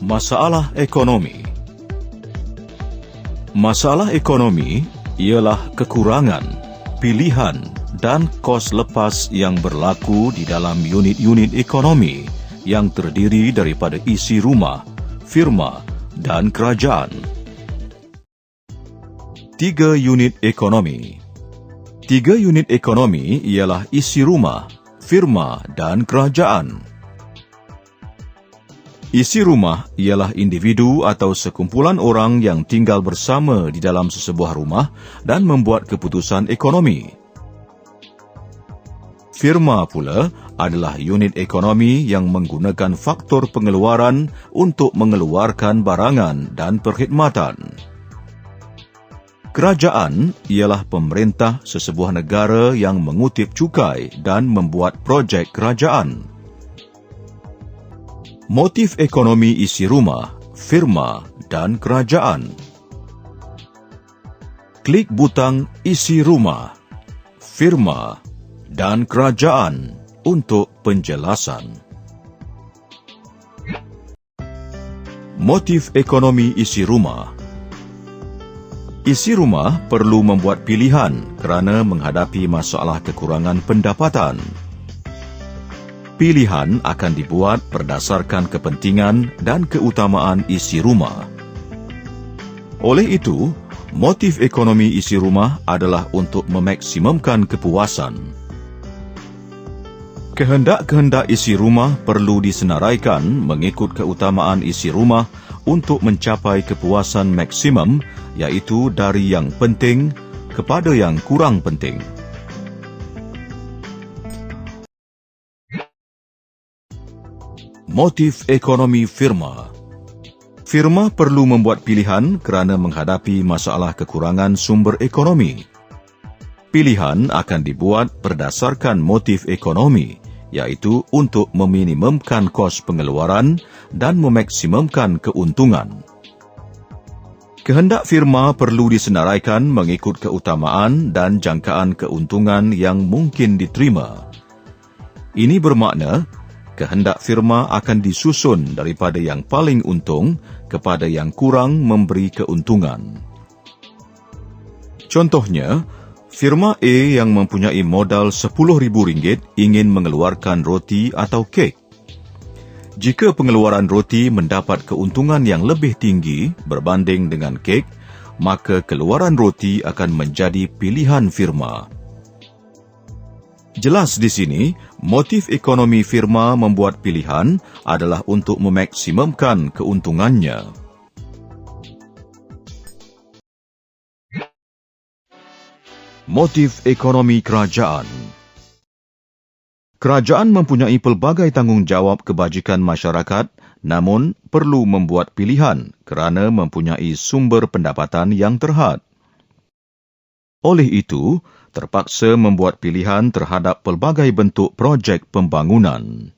Masalah ekonomi. Masalah ekonomi ialah kekurangan, pilihan dan kos lepas yang berlaku di dalam unit-unit ekonomi yang terdiri daripada isi rumah, firma dan kerajaan. 3 unit ekonomi. 3 unit ekonomi ialah isi rumah, firma dan kerajaan. Isi rumah ialah individu atau sekumpulan orang yang tinggal bersama di dalam sesebuah rumah dan membuat keputusan ekonomi. Firma pula adalah unit ekonomi yang menggunakan faktor pengeluaran untuk mengeluarkan barangan dan perkhidmatan. Kerajaan ialah pemerintah sesebuah negara yang mengutip cukai dan membuat projek kerajaan. Motif ekonomi isi rumah, firma dan kerajaan. Klik butang isi rumah, firma dan kerajaan untuk penjelasan. Motif ekonomi isi rumah. Isi rumah perlu membuat pilihan kerana menghadapi masalah kekurangan pendapatan. Pilihan akan dibuat berdasarkan kepentingan dan keutamaan isi rumah. Oleh itu, motif ekonomi isi rumah adalah untuk memaksimumkan kepuasan. Kehendak-kehendak isi rumah perlu disenaraikan mengikut keutamaan isi rumah untuk mencapai kepuasan maksimum, iaitu dari yang penting kepada yang kurang penting. Motif ekonomi firma. Firma perlu membuat pilihan kerana menghadapi masalah kekurangan sumber ekonomi. Pilihan akan dibuat berdasarkan motif ekonomi, iaitu untuk meminimumkan kos pengeluaran dan memaksimumkan keuntungan. Kehendak firma perlu disenaraikan mengikut keutamaan dan jangkaan keuntungan yang mungkin diterima. Ini bermakna kehendak firma akan disusun daripada yang paling untung kepada yang kurang memberi keuntungan. Contohnya, firma A yang mempunyai modal RM10,000 ingin mengeluarkan roti atau kek. Jika pengeluaran roti mendapat keuntungan yang lebih tinggi berbanding dengan kek, maka keluaran roti akan menjadi pilihan firma. Jelas di sini, motif ekonomi firma membuat pilihan adalah untuk memaksimumkan keuntungannya. Motif ekonomi kerajaan. Kerajaan mempunyai pelbagai tanggungjawab kebajikan masyarakat, namun perlu membuat pilihan kerana mempunyai sumber pendapatan yang terhad. Oleh itu, terpaksa membuat pilihan terhadap pelbagai bentuk projek pembangunan.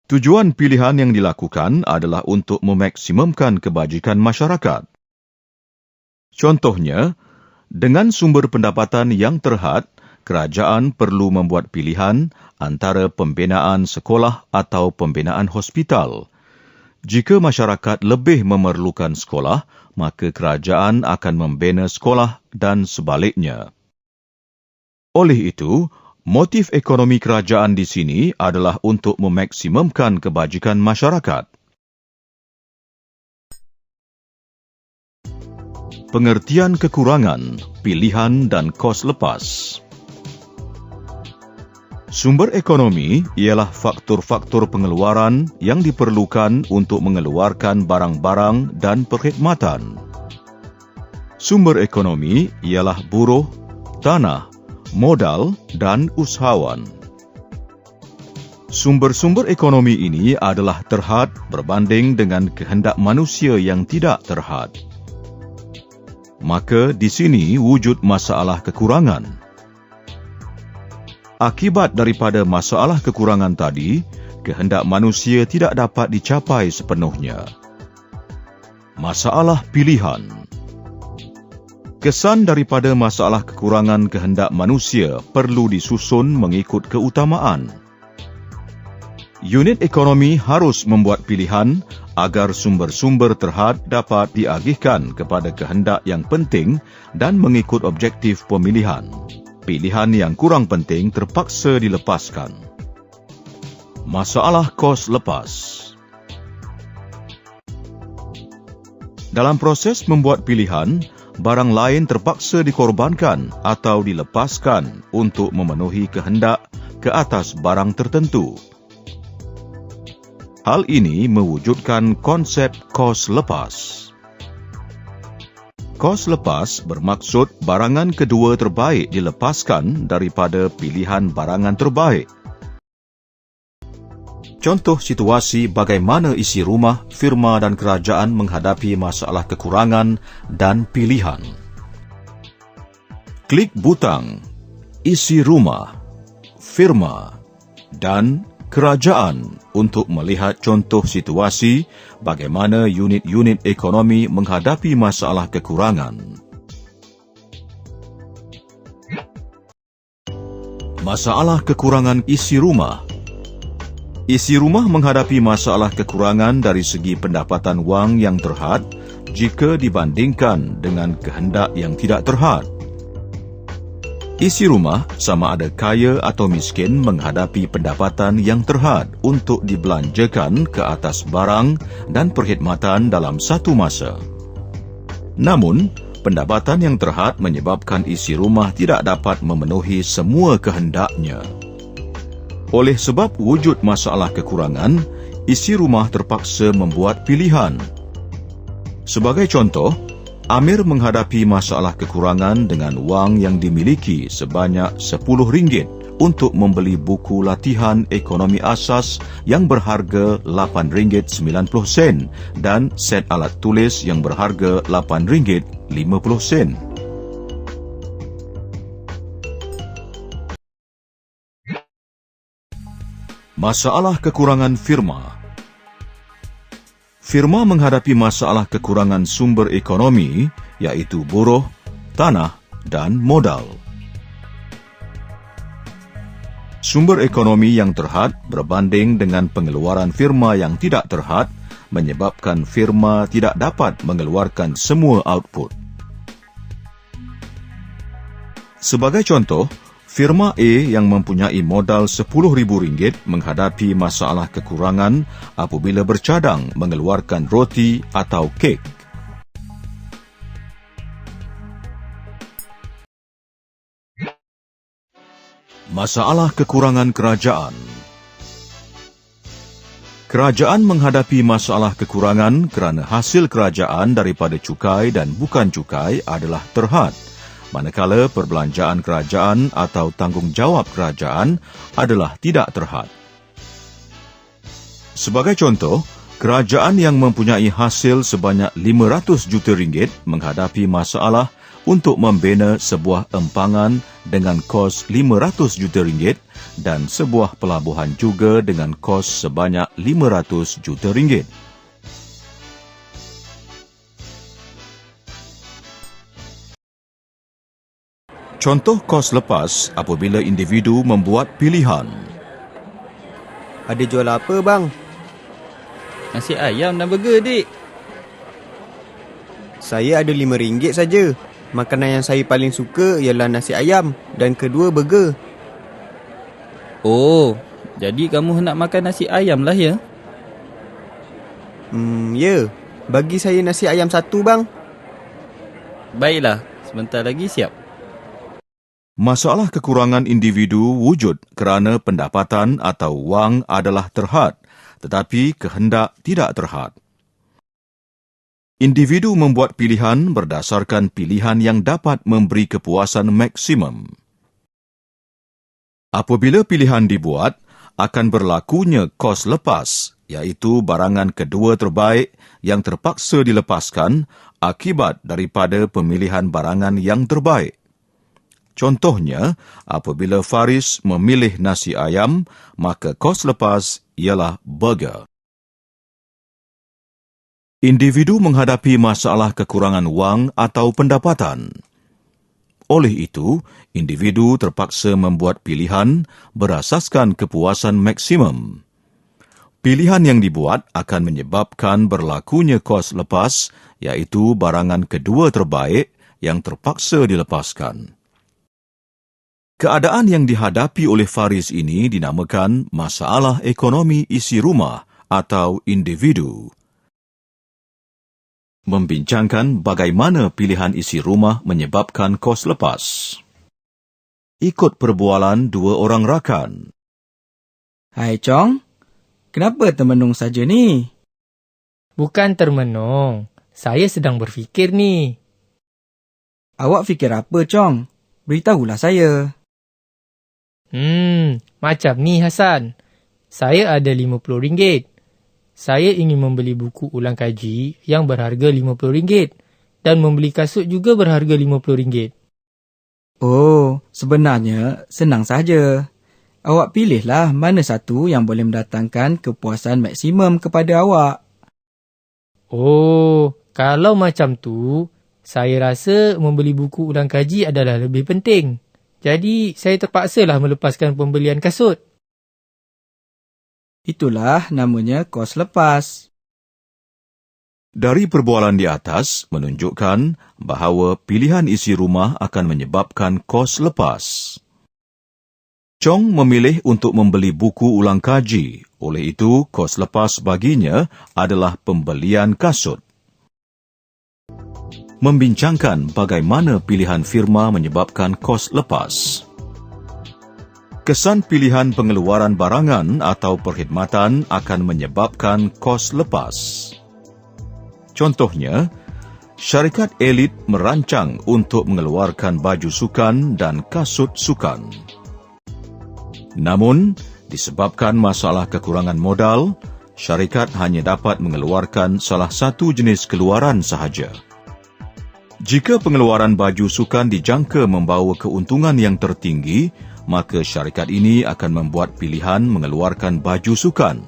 Tujuan pilihan yang dilakukan adalah untuk memaksimumkan kebajikan masyarakat. Contohnya, dengan sumber pendapatan yang terhad, kerajaan perlu membuat pilihan antara pembinaan sekolah atau pembinaan hospital. Jika masyarakat lebih memerlukan sekolah, maka kerajaan akan membina sekolah dan sebaliknya. Oleh itu, motif ekonomi kerajaan di sini adalah untuk memaksimumkan kebajikan masyarakat. Pengertian kekurangan, pilihan dan kos lepas. Sumber ekonomi ialah faktor-faktor pengeluaran yang diperlukan untuk mengeluarkan barang-barang dan perkhidmatan. Sumber ekonomi ialah buruh, tanah, modal dan usahawan. Sumber-sumber ekonomi ini adalah terhad berbanding dengan kehendak manusia yang tidak terhad. Maka di sini wujud masalah kekurangan. Akibat daripada masalah kekurangan tadi, kehendak manusia tidak dapat dicapai sepenuhnya. Masalah pilihan. Kesan daripada masalah kekurangan kehendak manusia perlu disusun mengikut keutamaan. Unit ekonomi harus membuat pilihan agar sumber-sumber terhad dapat diagihkan kepada kehendak yang penting dan mengikut objektif pemilihan. Pilihan yang kurang penting terpaksa dilepaskan. Masalah kos lepas. Dalam proses membuat pilihan, barang lain terpaksa dikorbankan atau dilepaskan untuk memenuhi kehendak ke atas barang tertentu. Hal ini mewujudkan konsep kos lepas. Kos lepas bermaksud barangan kedua terbaik dilepaskan daripada pilihan barangan terbaik. Contoh situasi bagaimana isi rumah, firma dan kerajaan menghadapi masalah kekurangan dan pilihan. Klik butang, isi rumah, firma dan kerajaan untuk melihat contoh situasi bagaimana unit-unit ekonomi menghadapi masalah kekurangan. Masalah kekurangan isi rumah. Isi rumah menghadapi masalah kekurangan dari segi pendapatan wang yang terhad jika dibandingkan dengan kehendak yang tidak terhad. Isi rumah sama ada kaya atau miskin menghadapi pendapatan yang terhad untuk dibelanjakan ke atas barang dan perkhidmatan dalam satu masa. Namun, pendapatan yang terhad menyebabkan isi rumah tidak dapat memenuhi semua kehendaknya. Oleh sebab wujud masalah kekurangan, isi rumah terpaksa membuat pilihan. Sebagai contoh, Amir menghadapi masalah kekurangan dengan wang yang dimiliki sebanyak RM10 untuk membeli buku latihan ekonomi asas yang berharga RM8.90 dan set alat tulis yang berharga RM8.50. Masalah kekurangan firma. Firma menghadapi masalah kekurangan sumber ekonomi, iaitu buruh, tanah dan modal. Sumber ekonomi yang terhad berbanding dengan pengeluaran firma yang tidak terhad menyebabkan firma tidak dapat mengeluarkan semua output. Sebagai contoh, firma A yang mempunyai modal RM10,000 menghadapi masalah kekurangan apabila bercadang mengeluarkan roti atau kek. Masalah kekurangan kerajaan. Kerajaan menghadapi masalah kekurangan kerana hasil kerajaan daripada cukai dan bukan cukai adalah terhad, manakala perbelanjaan kerajaan atau tanggungjawab kerajaan adalah tidak terhad. Sebagai contoh, kerajaan yang mempunyai hasil sebanyak RM500 juta menghadapi masalah untuk membina sebuah empangan dengan kos RM500 juta dan sebuah pelabuhan juga dengan kos sebanyak RM500 juta. Contoh kos lepas apabila individu membuat pilihan. Ada jual apa, bang? Nasi ayam dan burger, dik. Saya ada RM5 saja. Makanan yang saya paling suka ialah nasi ayam dan kedua burger. Oh, jadi kamu nak makan nasi ayam lah, ya? Ya. Bagi saya nasi ayam satu, bang. Baiklah, sebentar lagi siap. Masalah kekurangan individu wujud kerana pendapatan atau wang adalah terhad, tetapi kehendak tidak terhad. Individu membuat pilihan berdasarkan pilihan yang dapat memberi kepuasan maksimum. Apabila pilihan dibuat, akan berlakunya kos lepas, iaitu barangan kedua terbaik yang terpaksa dilepaskan akibat daripada pemilihan barangan yang terbaik. Contohnya, apabila Faris memilih nasi ayam, maka kos lepas ialah burger. Individu menghadapi masalah kekurangan wang atau pendapatan. Oleh itu, individu terpaksa membuat pilihan berasaskan kepuasan maksimum. Pilihan yang dibuat akan menyebabkan berlakunya kos lepas, iaitu barangan kedua terbaik yang terpaksa dilepaskan. Keadaan yang dihadapi oleh Faris ini dinamakan masalah ekonomi isi rumah atau individu. Membincangkan bagaimana pilihan isi rumah menyebabkan kos lepas. Ikut perbualan dua orang rakan. Hai Chong, kenapa termenung saja ni? Bukan termenung. Saya sedang berfikir ni. Awak fikir apa Chong? Beritahulah saya. Macam ni Hasan. Saya ada RM50. Saya ingin membeli buku ulang kaji yang berharga RM50 dan membeli kasut juga berharga RM50. Oh, sebenarnya senang saja. Awak pilihlah mana satu yang boleh mendatangkan kepuasan maksimum kepada awak. Oh, kalau macam tu, saya rasa membeli buku ulang kaji adalah lebih penting. Jadi, saya terpaksalah melepaskan pembelian kasut. Itulah namanya kos lepas. Dari perbualan di atas menunjukkan bahawa pilihan isi rumah akan menyebabkan kos lepas. Chong memilih untuk membeli buku ulang kaji, oleh itu kos lepas baginya adalah pembelian kasut. Membincangkan bagaimana pilihan firma menyebabkan kos lepas. Kesan pilihan pengeluaran barangan atau perkhidmatan akan menyebabkan kos lepas. Contohnya, syarikat elit merancang untuk mengeluarkan baju sukan dan kasut sukan. Namun, disebabkan masalah kekurangan modal, syarikat hanya dapat mengeluarkan salah satu jenis keluaran sahaja. Jika pengeluaran baju sukan dijangka membawa keuntungan yang tertinggi, maka syarikat ini akan membuat pilihan mengeluarkan baju sukan.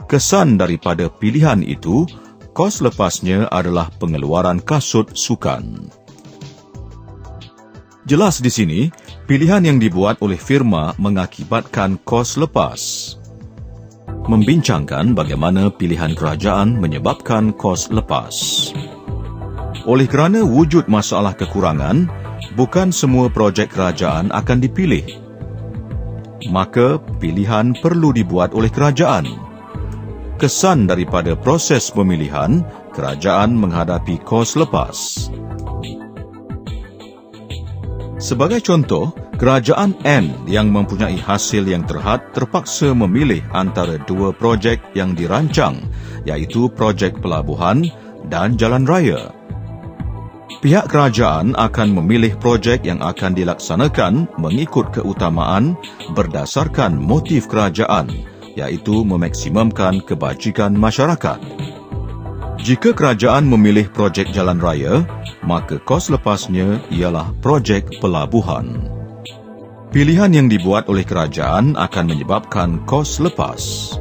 Kesan daripada pilihan itu, kos lepasnya adalah pengeluaran kasut sukan. Jelas di sini, pilihan yang dibuat oleh firma mengakibatkan kos lepas. Membincangkan bagaimana pilihan kerajaan menyebabkan kos lepas. Oleh kerana wujud masalah kekurangan, bukan semua projek kerajaan akan dipilih. Maka, pilihan perlu dibuat oleh kerajaan. Kesan daripada proses pemilihan, kerajaan menghadapi kos lepas. Sebagai contoh, kerajaan N yang mempunyai hasil yang terhad terpaksa memilih antara dua projek yang dirancang, iaitu projek pelabuhan dan jalan raya. Pihak kerajaan akan memilih projek yang akan dilaksanakan mengikut keutamaan berdasarkan motif kerajaan, iaitu memaksimumkan kebajikan masyarakat. Jika kerajaan memilih projek jalan raya, maka kos lepasnya ialah projek pelabuhan. Pilihan yang dibuat oleh kerajaan akan menyebabkan kos lepas.